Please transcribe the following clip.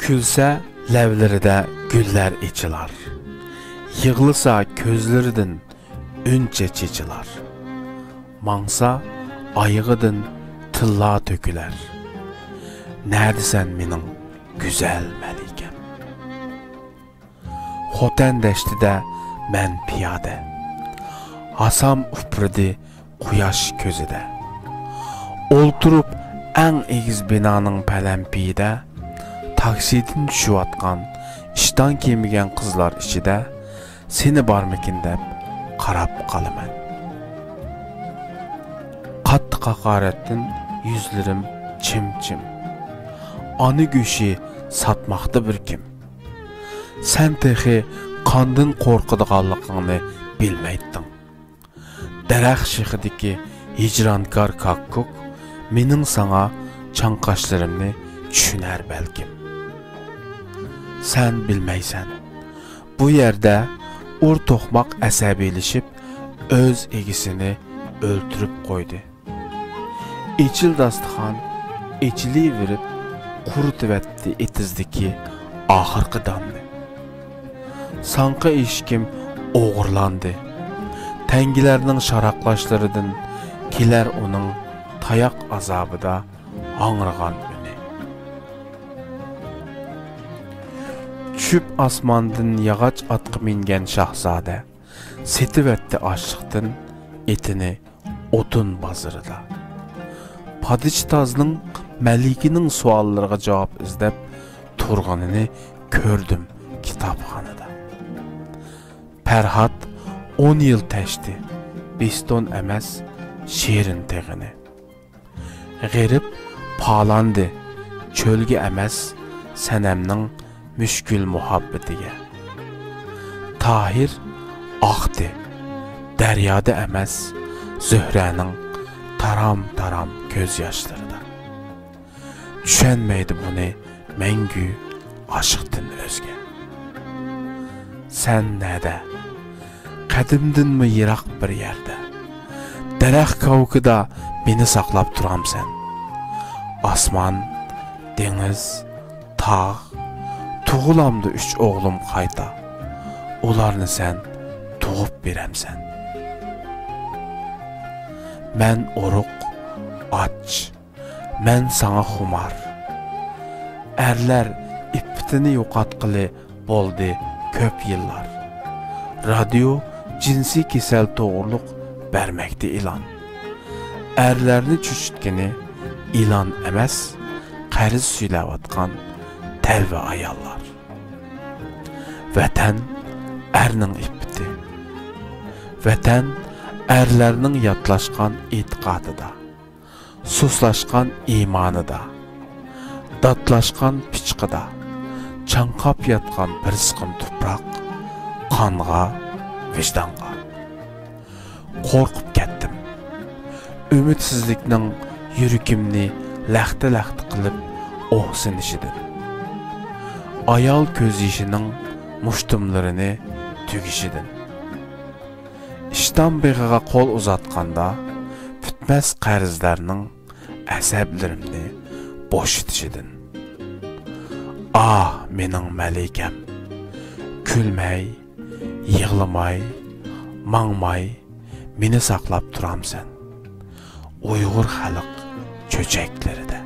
Külsə ləvlərdə güllər içilar, yığılısa közləridən önce çeçilar, mansa ayığıdın tılla tökülər. Nədisən mənim güzel məlikəm? Xoten dəştidə mən piyadə, Hasam upridi quyaş közüdə. Olturup ən egiz binanın pələmpidə, Taksidin düşüp atqan, iştan kemigen kızlar içide, seni barmekin dep qarab qalıman. Qatlı qaqarettin yüzlerim çim-çim. Anı güşi satmaqdı bir kim. Sen texi qandın qorqıdığanlıqını bilmeydin. Dərəx şıxıdiki hicrankar kakkuk, menin sana çanqaşlarımni düşünər bəlkim. Sen bilmeysen, bu yerde ur toxmaq əsəbilişib, öz egisini öldürüp koydu. İçil dastıxan, içili verip, qurutuvetdi etizdiki ahırqı dandı. Sanqı işkim oğurlandı. Təngilərinin şaraqlaşlarıdın, kiler onun tayak azabıda ağırğan üni. Düşüp asmandın yağaç atqı mingen şahzade, setivetti aşıqdın etini otun bazırıda. Padiştazның məlikinin suallarına cevap izlep turğanını kördüm kitapxanada. Pərhat 10 yıl təşdi, biston əməz şiirin teğini. G'erib palandı, çölge əməz sənəmnin müşkül muhabbetiga. Tahir axdı, dəryada əməz Zöhrənin taram-taram göz yaşlarıda. Düşənmeydi bunu məngü aşıqdın özge. Sen nədə? Qədimdin mi yıraq bir yerde? Dərəx kavukida beni saklap turam sen. Asman, deniz, tağ, tuğulamdı 3 oğlum qayta. Onlarını sen tuğup beremsen. Mən oruq, aç, mən sana xumar. Erler ippitini yoqatqılı boldu köp yıllar. Radyo cinsi kesel doğruluk vermekte ilan. Erlerini çüşütkeni ilan əməz, qəriz süyləvatqan tel ve ayallar. Vətən ərinin ippiti. Vətən ərlərinin yatlaşqan etiqadı da, suslaşqan imanı da, datlaşqan piçqı da, çanqap yatqan bir sıqın tupraq, qanğa, vicdanğa. Qorqup ketdim. Ümitsizlikning yürükimni laxta-laxta qilib o'xsinishidin. Ayal ko'z yishining mushtumlarini tugishidin. İştan beg'iga qo'l uzatqanda bitmas qarzlarning asablarimni bo'shitishidin. Ah, mening malikam. Külmey, yığlamay, mangmay, meni saqlab turamsan. Uyg'ur xalq cho'chaklarida.